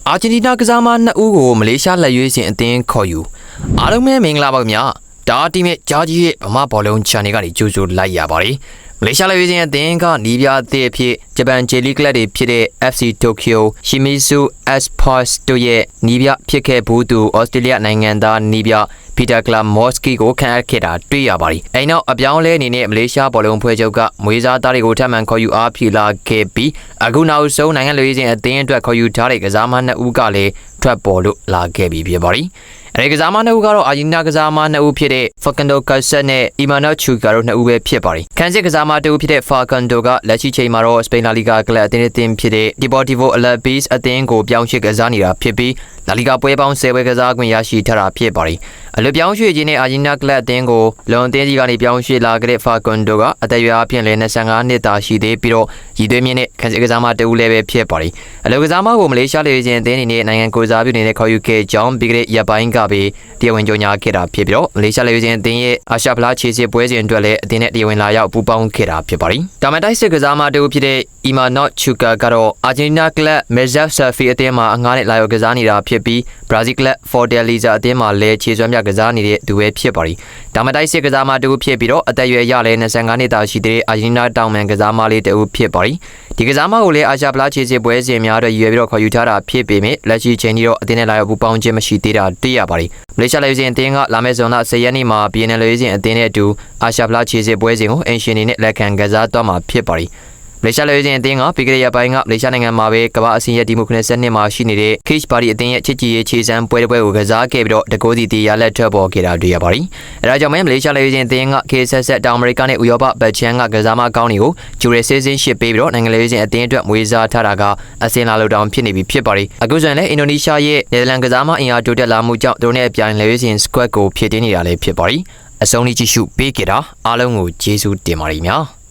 အာဂျင်တီးနားကစားမနှစ်ဦးကိုမလေးရှားလက်ရွေးစင်အသင်းခေါ်ယူအားလုံးပဲမင်္ဂလာပါခင်ဗျာဒါတီမဲ့ကြားကြီးရဲ့ဗမာဘောလုံး channel ကနေကြိုဆိုလိုက်ရပါတယ်မလေးရှားလက်ရွေးစင်အသင်းကနီးပြအသစ်အဖြစ်ဂျပန် J League ကလပ်တွေဖြစ်တဲ့ FC Tokyo Shimizu Esports တို့ရဲ့နီးပြဖြစ်ခဲ့ဘူးသူဩစတြေးလျနိုင်ငံသားနီးပြPeter Klamoski ကိုခန့်အပ်ခဲ့တာတွေ့ရပါတယ်။အဲဒီနောက်အပြောင်းလဲအနေနဲ့မလေးရှားဘောလုံးဖွဲ့ချုပ်ကမွေးစားသားတွေကိုထပ်မံခေါ်ယူအားဖြည့်လာခဲ့ပြီးအခုနောက်ဆုံးနိုင်ငံလူကြီးစဉ်အသင်းအတွက်ခေါ်ယူထားတဲ့ကစားမနှစ်ဦးကလည်းထွက်ပေါ်လို့လာခဲ့ပြီဖြစ်ပါတယ်။အဲဒီကစားမနှစ်ဦးကတော့အာဂျင်တီးနားကစားမနှစ်ဦးဖြစ်တဲ့ Facundo Cassette နဲ့ Emmanuel Chuka တို့နှစ်ဦးပဲဖြစ်ပါတယ်။ခန်းစစ်ကစားမတစ်ဦးဖြစ်တဲ့ Facundo ကလက်ရှိချိန်မှာတော့ Spain La Liga ကလပ်အသင်းဖြစ်တဲ့ Deportivo Alaves အသင်းကိုပြောင်းရွှေ့ကစားနေတာဖြစ်ပြီးLa Liga ပွဲပေါင်း10ပွဲကစားခွင့်ရရှိထားတာဖြစ်ပါတယ်။အလွတ်ပြောင်းရွှေ့ခြင်းနဲ့အာဂျင်တီးနားကလပ်အသင်းကိုလွန်အသင်းကြီးကနေပြောင်းရွှေ့လာခဲ့တဲ့ Facundo ကအသက်အရွယ်အပြင်လည်း25နှစ်သာရှိသေးပြီးတော့ရည်သွေးမြင့်တဲ့ခန်းစစ်ကစားမတစ်ဦးလည်းပဲဖြစ်ပါတယ်။အလွတ်ကစားမကိုမလေးရှားလေခြင်းအသင်းအနေနဲ့နိုင်ငံကိုစားပြုနေတဲ့ခေါ်ယူခဲ့ကြောင်းပြီးခဲ့တဲ့ရက်ပိုင်းကပဲတရားဝင်ကြေညာခဲ့တာဖြစ်ပြီးတော့မလေးရှားလေခြင်းအသင်းရဲ့အာရှဖလားခြေစစ်ပွဲစဉ်အတွက်လည်းအသင်းနဲ့တရားဝင်လာရောက်ပူးပေါင်းခဲ့တာဖြစ်ပါတယ်။ဒါမှတိုက်စစ်ကစားမတစ်ဦးဖြစ်တဲ့ Emmanuel Chuka ကတော့အာဂျင်တီးနားကလပ် Mezab Safi အသင်းမှာအငှားနဲ့လာရောက်ကစားနေတာဖြစ်ပြီးဘရာဇီးကလပ် Fortaleza အသင်းမှာလည်းခြေစွမ်းပြကစားနေတဲ့သူပဲဖြစ်ပါတယ်။ဒါမှတိုက်စစ်ကစားမတူဖြစ်ပြီးတော့အသက်အရွယ်ရလည်း25နှစ်သာရှိတဲ့အာဂျင်တီးနားတောင်မန်ကစားမလေးတူဖြစ်ပါတယ်။ဒီကစားမကိုလည်းအာရှဖလားခြေစစ်ပွဲစဉ်များတော့ရည်ရွယ်ပြီးတော့ခေါ်ယူထားတာဖြစ်ပေမဲ့လက်ရှိချိန်ထိတော့အသင်းနဲ့လာရောက်ပူးပေါင်းခြင်းမရှိသေးတာတွေ့ရပါတယ်။မလေးရှားလေစဉ်အသင်းကလာမယ့်ဇွန်လ10ရက်နေ့မှာ BNL လေစဉ်အသင်းနဲ့အတူအာရှဖလားခြေစစ်ပွဲစဉ်ကိုအင်ရှင်နေနဲ့လက်ခံကစားသွားမှာဖြစ်ပါတယ်။မလေးရှားလေစဉ်အသင်းကပြီးခဲ့တဲ့ရက်ပိုင်းကမလေးရှားနိုင်ငံမှာပဲကမ္ဘာအဆင့်ရဒီမိုကရေစီနှစ်မှာရှိနေတဲ့ Cage Party အသင်းရဲ့ချစ်ကြည်ရေးခြေစမ်းပွဲတစ်ပွဲကိုကစားခဲ့ပြီးတော့တကိုးစီတီရလက်ထွက်ပေါ်ခဲ့တာတွေ့ရပါတယ်။အဲဒါကြောင့်မလေးရှားလေစဉ်အသင်းက KSS တောင်အမေရိကနဲ့ဥရောပဘက်ချန်ကကစားမကောင်းတွေကိုဂျူရီစီဇင်းရှစ်ပေးပြီးတော့နိုင်ငံလေစဉ်အသင်းအတွက်မွေးစားထားတာကအစင်လာလို့တောင်ဖြစ်နေပြီဖြစ်ပါတယ်။အခုဆိုရင်လည်းအင်ဒိုနီးရှားရဲ့နယ်သာလန်ကစားမအင်အားတိုးတက်လာမှုကြောင့်သူတို့နဲ့အပြိုင်လေစဉ် squad ကိုဖြည့်တင်းနေတာလည်းဖြစ်ပါတယ်။အဆုံးထိကြည့်ရှုပေးကြတာအားလုံးကိုကျေးဇူးတင်ပါတယ်များ။